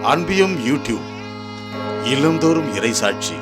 அன்பியும் YouTube இல்லந்தோறும் இறைசாட்சி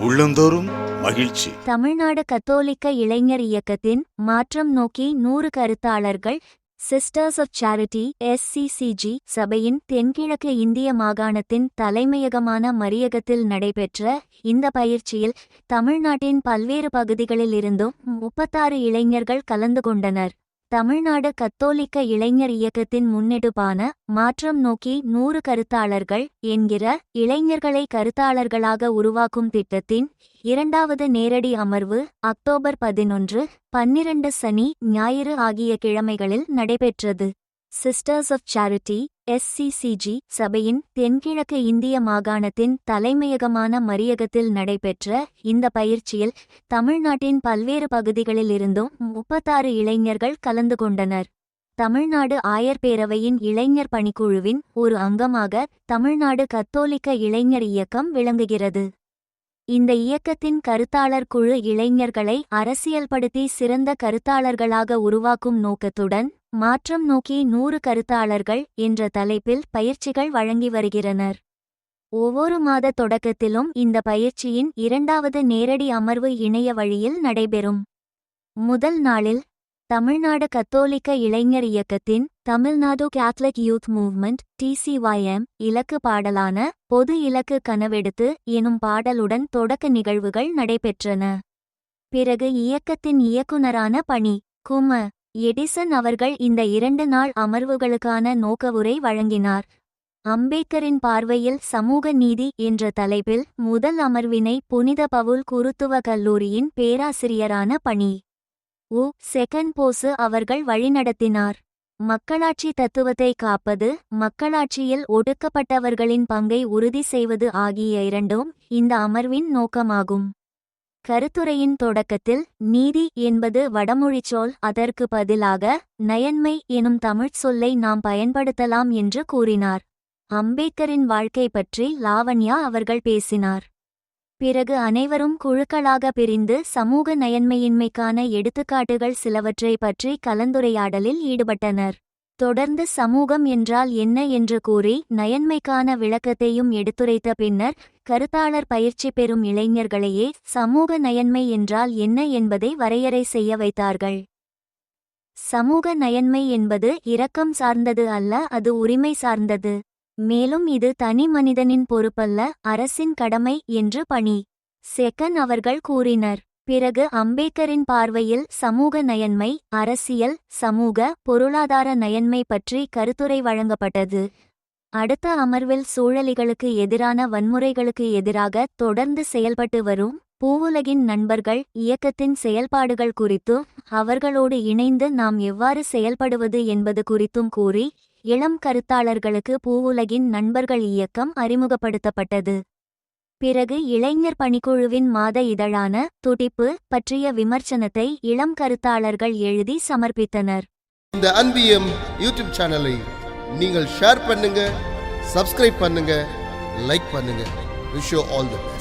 உள்ளந்தோறும் மகிழ்ச்சி. தமிழ்நாடு கத்தோலிக்க இளைஞர் இயக்கத்தின் மாற்றம் நோக்கி 100 கருத்தாளர்கள் சிஸ்டர்ஸ் ஆஃப் சேரிட்டி SCCG சபையின் தென்கிழக்கு இந்திய மாகாணத்தின் தலைமையகமான மரியகத்தில் நடைபெற்ற இந்த பயிற்சியில் தமிழ்நாட்டின் பல்வேறு பகுதிகளில் இருந்தும் 36 இளைஞர்கள் கலந்து கொண்டனர். தமிழ்நாடு கத்தோலிக்க இளைஞர் இயக்கத்தின் முன்னெடுப்பான மாற்றம் நோக்கி 100 கருத்தாளர்கள் என்கிற இளைஞர்களை கருத்தாளர்களாக உருவாக்கும் திட்டத்தின் 2வது நேரடி அமர்வு அக்டோபர் 11, 12 சனி ஞாயிறு ஆகிய கிழமைகளில் நடைபெற்றது. சிஸ்டர்ஸ் ஆஃப் சேரிட்டி SCCG சபையின் தென்கிழக்கு இந்திய மாகாணத்தின் தலைமையகமான மரியகத்தில் நடைபெற்ற இந்த பயிற்சியில் தமிழ்நாட்டின் பல்வேறு பகுதிகளில் இருந்தும் 36 இளைஞர்கள் கலந்து கொண்டனர். தமிழ்நாடு ஆயர் பேரவையின் இளைஞர் பணிக்குழுவின் ஒரு அங்கமாக தமிழ்நாடு கத்தோலிக்க இளைஞர் இயக்கம் விளங்குகிறது. இந்த இயக்கத்தின் கருத்தாளர் குழு இளைஞர்களை அரசியல்படுத்தி சிறந்த கருத்தாளர்களாக உருவாக்கும் நோக்கத்துடன் மாற்றம் நோக்கி 100 கருத்தாளர்கள் என்ற தலைப்பில் பயிற்சிகள் வழங்கி வருகிறனர். ஒவ்வொரு மாத தொடக்கத்திலும் இந்த பயிற்சியின் 2வது நேரடி அமர்வு இணைய வழியில் நடைபெறும். முதல் நாளில் தமிழ்நாடு கத்தோலிக்க இளைஞர் இயக்கத்தின் Tamil Nadu Catholic youth movement TCYM இலக்கு பாடலான பொது இலக்கு கனவெடுத்து எனும் பாடலுடன் தொடக்க நிகழ்வுகள் நடைபெற்றன. பிறகு இயக்கத்தின் இயக்குனரான பணி கும எடிசன் அவர்கள் இந்த 2 நாள் அமர்வுகளுக்கான நோக்கவுரை வழங்கினார். அம்பேத்கரின் பார்வையில் சமூக நீதி என்ற தலைப்பில் முதல் அமர்வினை புனித பவுல் குருத்துவ கல்லூரியின் பேராசிரியரான பணி செகண்ட் போசு அவர்கள் வழிநடத்தினார். மக்களாட்சி தத்துவத்தை காப்பது, மக்களாட்சியில் ஒடுக்கப்பட்டவர்களின் பங்கை உறுதி செய்வது ஆகிய இரண்டும் இந்த அமர்வின் நோக்கமாகும். கருத்துரையின் தொடக்கத்தில் நீதி என்பது வடமொழிச்சொல், அதற்கு பதிலாக நயன்மை எனும் தமிழ்ச் சொல்லை நாம் பயன்படுத்தலாம் என்று கூறினார். அம்பேத்கரின் வாழ்க்கை பற்றி லாவண்யா அவர்கள் பேசினார். பிறகு அனைவரும் குழுக்களாக பிரிந்து சமூக நயன்மையின்மைக்கான எடுத்துக்காட்டுகள் சிலவற்றை பற்றி கலந்துரையாடலில் ஈடுபட்டனர். தொடர்ந்து சமூகம் என்றால் என்ன என்று கூறி நயன்மைக்கான விளக்கத்தையும் எடுத்துரைத்த பின்னர் கருத்தாளர் பயிற்சி பெறும் இளைஞர்களையே சமூக நயன்மை என்றால் என்ன என்பதை வரையறை செய்ய வைத்தார்கள். சமூக நயன்மை என்பது இரக்கம் சார்ந்தது அல்ல, அது உரிமை சார்ந்தது. மேலும் இது தனி மனிதனின் பொறுப்பல்ல, அரசின் கடமை என்று பணி செகண்ட் அவர்கள் கூறினர். பிறகு அம்பேத்கரின் பார்வையில் சமூக நயன்மை, அரசியல், சமூக, பொருளாதார நயன்மை பற்றி கருத்துரை வழங்கப்பட்டது. அடுத்த அமர்வில் சூழலிகளுக்கு எதிரான வன்முறைகளுக்கு எதிராக தொடர்ந்து செயல்பட்டு வரும் பூவுலகின் நண்பர்கள் இயக்கத்தின் செயல்பாடுகள் குறித்தும் அவர்களோடு இணைந்து நாம் எவ்வாறு செயல்படுவது என்பது குறித்தும் கூறி இளம் கருத்தாளர்களுக்கு பூவுலகின் நண்பர்கள் இயக்கம் அறிமுகப்படுத்தப்பட்டது. பிறகு இளைஞர் பணிக்குழுவின் மாத இதழான துடிப்பு பற்றிய விமர்சனத்தை இளம் கருத்தாளர்கள் எழுதி சமர்ப்பித்தனர். இந்த அன்பியம் யூடியூப் சேனலை நீங்கள் ஷேர் பண்ணுங்க, சப்ஸ்கிரைப் பண்ணுங்க, லைக் பண்ணுங்க. Wish you all the best.